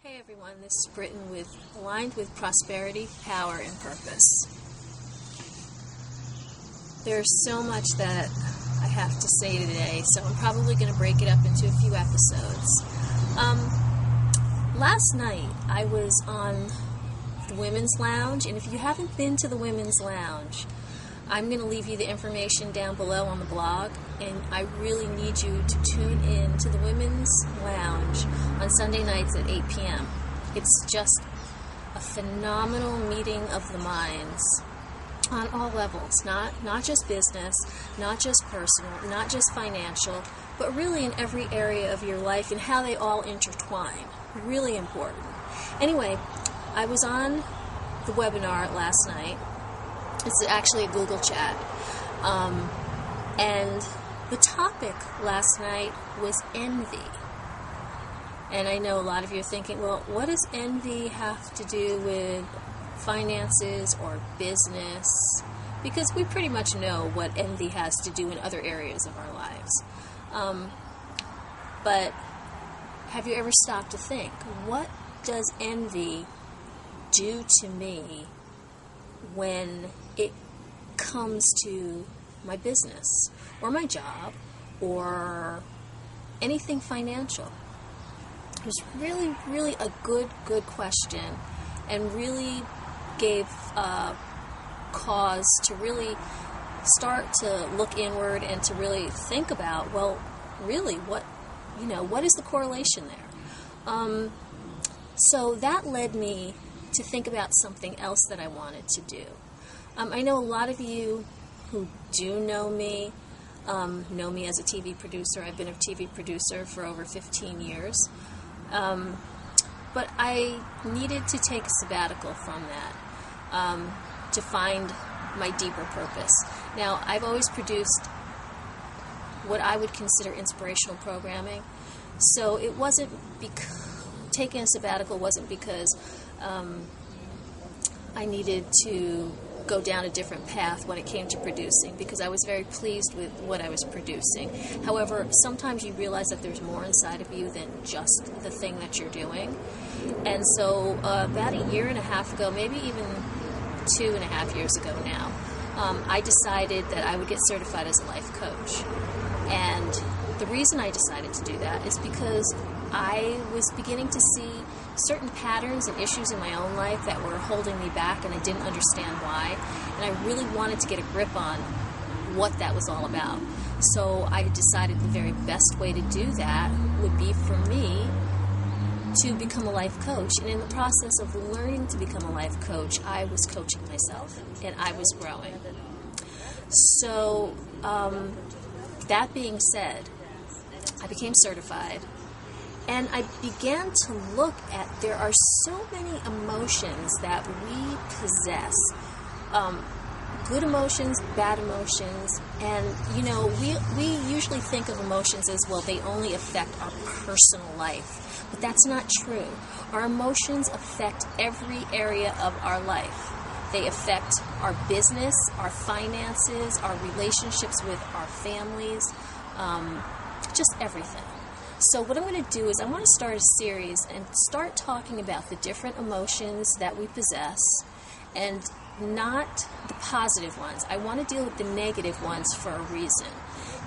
Hey everyone, this is Britton with Aligned with Prosperity, Power, and Purpose. There's so much that I have to say today, so I'm probably going to break it up into a few episodes. Last night I was on the Women's Lounge, and if you haven't been to the Women's Lounge, I'm going to leave you the information down below on the blog, and I really need you to tune in to the Women's Lounge on Sunday nights at 8 p.m. It's just a phenomenal meeting of the minds on all levels, not just business, not just personal, not just financial, but really in every area of your life and how they all intertwine. Really important. Anyway, I was on the webinar last night. It's actually a Google chat. And the topic last night was envy. And I know a lot of you are thinking, well, what does envy have to do with finances or business? Because we pretty much know what envy has to do in other areas of our lives. But have you ever stopped to think, what does envy do to me when it comes to my business or my job or anything financial? It was really a good question, and really gave cause to really start to look inward and to really think about, well, really, what is the correlation there? So that led me to think about something else that I wanted to do. I know a lot of you who do know me as a TV producer. I've been a TV producer for over 15 years. But I needed to take a sabbatical from that to find my deeper purpose. Now, I've always produced what I would consider inspirational programming. So it wasn't taking a sabbatical wasn't because I needed to go down a different path when it came to producing, because I was very pleased with what I was producing. However, sometimes you realize that there's more inside of you than just the thing that you're doing. And so about a year and a half ago, maybe even 2.5 years ago now, I decided that I would get certified as a life coach. And the reason I decided to do that is because I was beginning to see certain patterns and issues in my own life that were holding me back, and I didn't understand why. And I really wanted to get a grip on what that was all about. So I decided the very best way to do that would be for me to become a life coach. And in the process of learning to become a life coach, I was coaching myself, and I was growing. So that being said, I became certified. And I began to look at, there are so many emotions that we possess. Good emotions, bad emotions. And, we usually think of emotions as, well, they only affect our personal life. But that's not true. Our emotions affect every area of our life. They affect our business, our finances, our relationships with our families, just everything. So what I'm going to do is I want to start a series and start talking about the different emotions that we possess, and not the positive ones. I want to deal with the negative ones for a reason,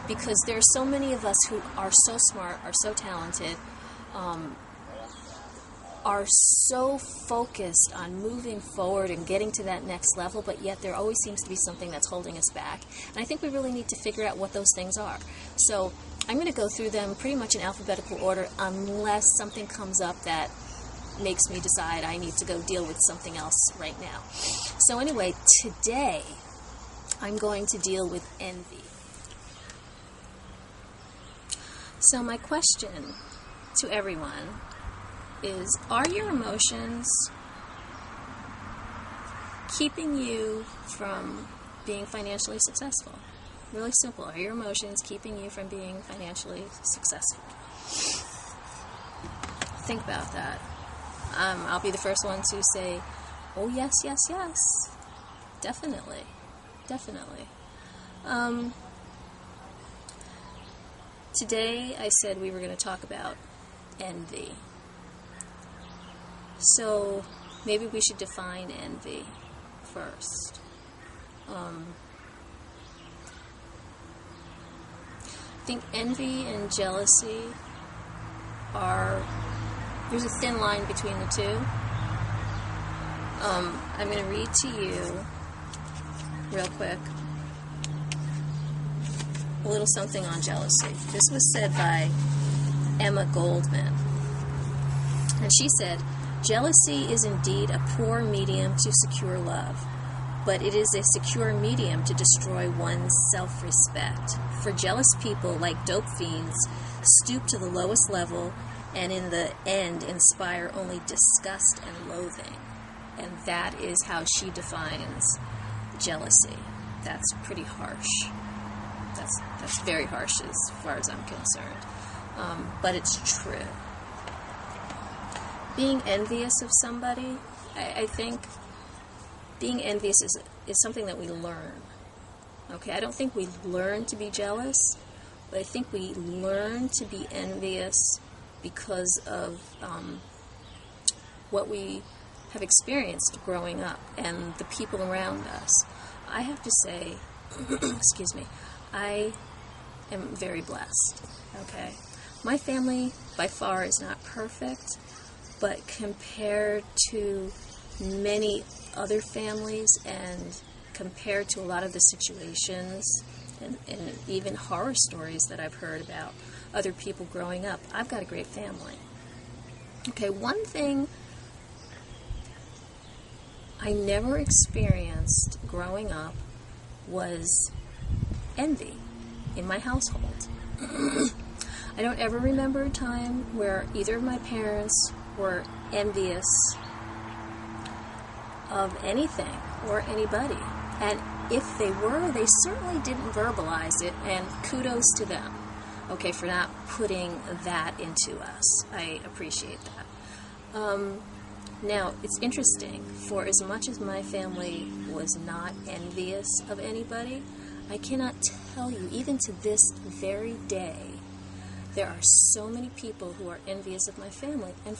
because there are so many of us who are so smart, are so talented, are so focused on moving forward and getting to that next level, but yet there always seems to be something that's holding us back. And I think we really need to figure out what those things are. So I'm going to go through them pretty much in alphabetical order, unless something comes up that makes me decide I need to go deal with something else right now. So anyway, today I'm going to deal with envy. So my question to everyone is, are your emotions keeping you from being financially successful? Really simple. Are your emotions keeping you from being financially successful? Think about that. I'll be the first one to say, oh, yes. Definitely. Today I said we were going to talk about envy. So maybe we should define envy first. I think envy and jealousy there's a thin line between the two. I'm going to read to you real quick a little something on jealousy. This was said by Emma Goldman. And she said, "Jealousy is indeed a poor medium to secure love, but it is a secure medium to destroy one's self-respect. For jealous people, like dope fiends, stoop to the lowest level and in the end inspire only disgust and loathing." And that is how she defines jealousy. That's pretty harsh. That's very harsh as far as I'm concerned. But it's true. Being envious of somebody, I think being envious is something that we learn. Okay, I don't think we learn to be jealous, but I think we learn to be envious because of what we have experienced growing up and the people around us. I have to say, excuse me, I am very blessed, okay? My family, by far, is not perfect, but compared to many other families and compared to a lot of the situations and even horror stories that I've heard about other people growing up, I've got a great family. Okay, one thing I never experienced growing up was envy in my household. I don't ever remember a time where either of my parents were envious of anything or anybody. And if they were, they certainly didn't verbalize it, and kudos to them, okay, for not putting that into us. I appreciate that. Now, it's interesting, for as much as my family was not envious of anybody, I cannot tell you, even to this very day, there are so many people who are envious of my family, and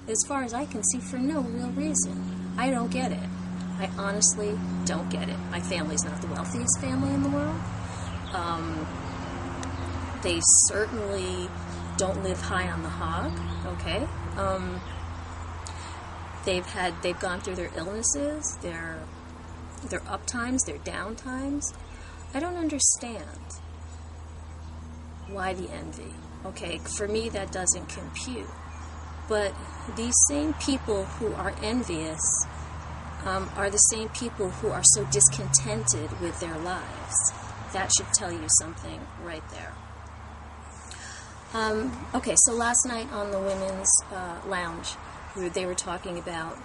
as far as I can see, for no real reason. I don't get it. I honestly don't get it. My family's not the wealthiest family in the world. They certainly don't live high on the hog, okay? They've gone through their illnesses, their up times, their down times. I don't understand why the envy. Okay, for me that doesn't compute. But these same people who are envious are the same people who are so discontented with their lives. That should tell you something right there. Okay, so last night on the women's lounge, they were talking about,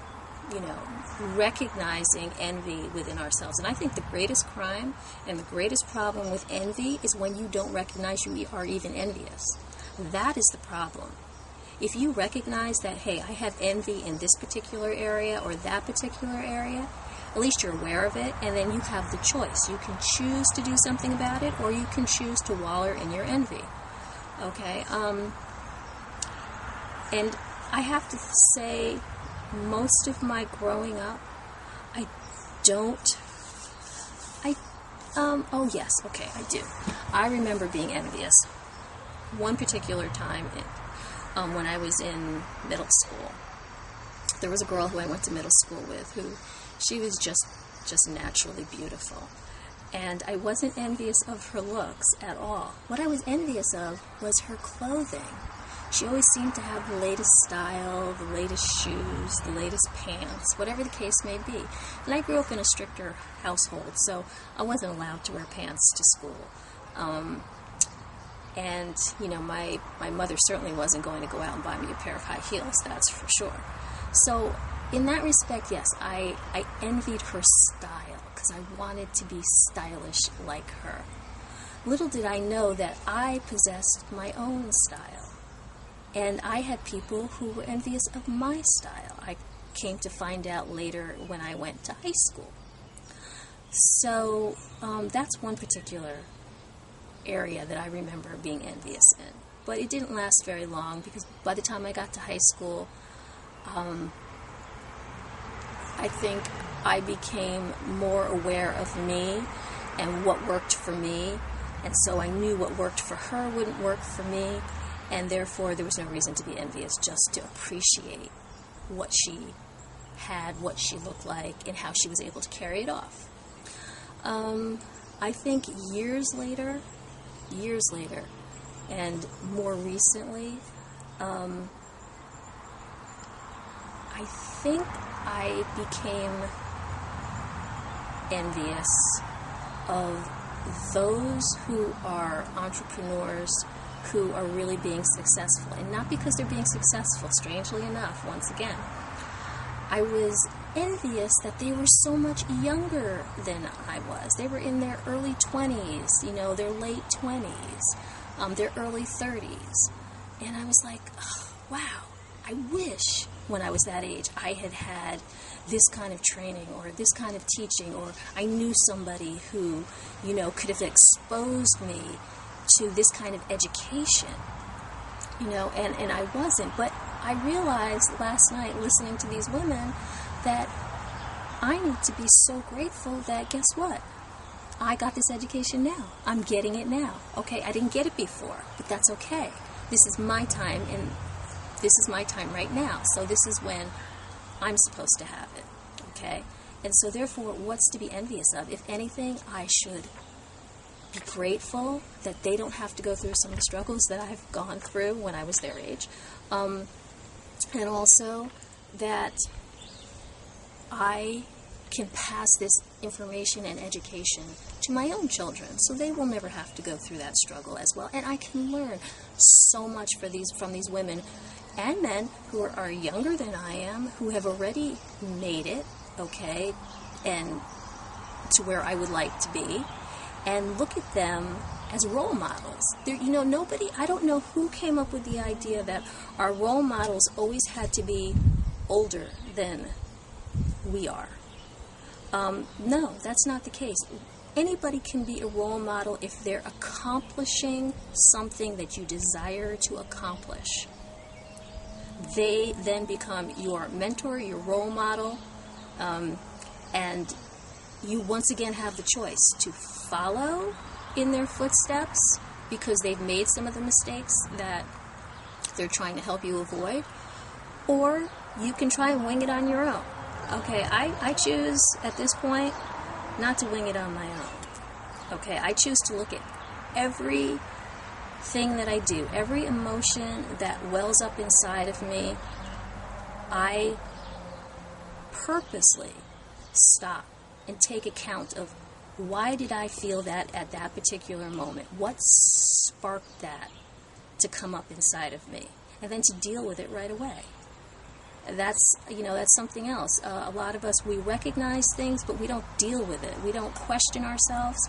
recognizing envy within ourselves. And I think the greatest crime and the greatest problem with envy is when you don't recognize you are even envious. That is the problem. If you recognize that, hey, I have envy in this particular area or that particular area, at least you're aware of it, and then you have the choice. You can choose to do something about it, or you can choose to wallow in your envy. Okay? And I have to say, most of my growing up, I do. I remember being envious. One particular time, when I was in middle school, there was a girl who I went to middle school with she was just naturally beautiful. And I wasn't envious of her looks at all. What I was envious of was her clothing. She always seemed to have the latest style, the latest shoes, the latest pants, whatever the case may be. And I grew up in a stricter household, so I wasn't allowed to wear pants to school. And, my mother certainly wasn't going to go out and buy me a pair of high heels, that's for sure. So, in that respect, yes, I envied her style, because I wanted to be stylish like her. Little did I know that I possessed my own style. And I had people who were envious of my style. I came to find out later when I went to high school. So that's one particular area that I remember being envious in. But it didn't last very long, because by the time I got to high school, I think I became more aware of me and what worked for me, and so I knew what worked for her wouldn't work for me, and therefore there was no reason to be envious, just to appreciate what she had, what she looked like, and how she was able to carry it off. I think years later, and more recently, I think I became envious of those who are entrepreneurs who are really being successful. And not because they're being successful, strangely enough, once again. I was envious that they were so much younger than I was. They were in their early 20s, their late 20s, their early 30s. And I was like, oh, wow, I wish when I was that age I had had this kind of training or this kind of teaching, or I knew somebody who, could have exposed me to this kind of education, and I wasn't. But I realized last night, listening to these women, that I need to be so grateful that, guess what? I got this education now. I'm getting it now. Okay, I didn't get it before, but that's okay. This is my time, and this is my time right now. So this is when I'm supposed to have it. Okay? And so therefore, what's to be envious of? If anything, I should be grateful that they don't have to go through some of the struggles that I've gone through when I was their age. And also that I can pass this information and education to my own children, so they will never have to go through that struggle as well. And I can learn so much from these women and men who are younger than I am, who have already made it, okay, and to where I would like to be, and look at them as role models. I don't know who came up with the idea that our role models always had to be older than we are. No, that's not the case. Anybody can be a role model if they're accomplishing something that you desire to accomplish. They then become your mentor, your role model, and you once again have the choice to follow in their footsteps because they've made some of the mistakes that they're trying to help you avoid, or you can try and wing it on your own. Okay, I choose at this point not to wing it on my own. Okay, I choose to look at everything that I do, every emotion that wells up inside of me. I purposely stop and take account of, why did I feel that at that particular moment? What sparked that to come up inside of me? And then to deal with it right away. That's something else. A lot of us, we recognize things, but we don't deal with it. We don't question ourselves.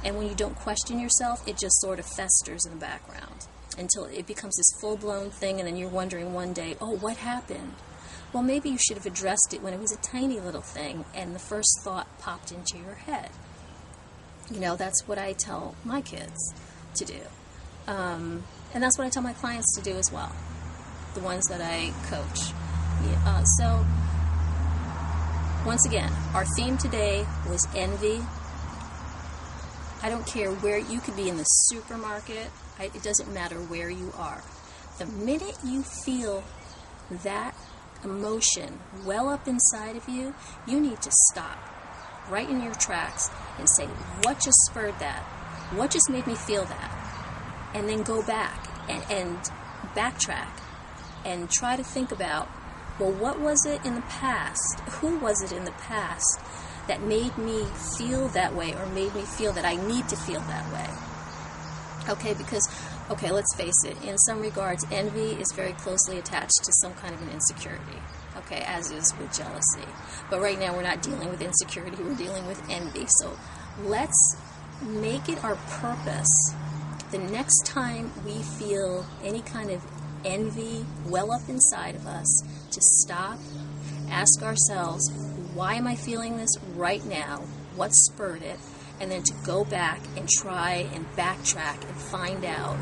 And when you don't question yourself, it just sort of festers in the background until it becomes this full-blown thing, and then you're wondering one day, oh, what happened? Well, maybe you should have addressed it when it was a tiny little thing, and the first thought popped into your head. That's what I tell my kids to do. And that's what I tell my clients to do as well, the ones that I coach. So, once again, our theme today was envy. I don't care where you could be in the supermarket. It doesn't matter where you are. The minute you feel that emotion well up inside of you, you need to stop right in your tracks and say, what just spurred that? What just made me feel that? And then go back and backtrack and try to think about, well, what was it in the past? Who was it in the past that made me feel that way, or made me feel that I need to feel that way? Okay, because, let's face it, in some regards, envy is very closely attached to some kind of an insecurity, okay, as is with jealousy. But right now we're not dealing with insecurity, we're dealing with envy. So let's make it our purpose, the next time we feel any kind of envy well up inside of us, to stop, ask ourselves, why am I feeling this right now? What spurred it? And then to go back and try and backtrack and find out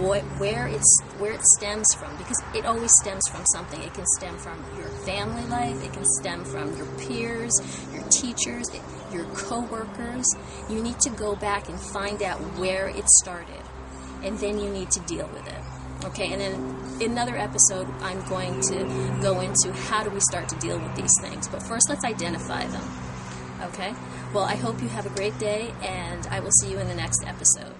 where it stems from, because it always stems from something. It can stem from your family life, it can stem from your peers, your teachers, your co-workers. You need to go back and find out where it started, and then you need to deal with it. Okay, and then in another episode, I'm going to go into how do we start to deal with these things. But first, let's identify them. Okay? Well, I hope you have a great day, and I will see you in the next episode.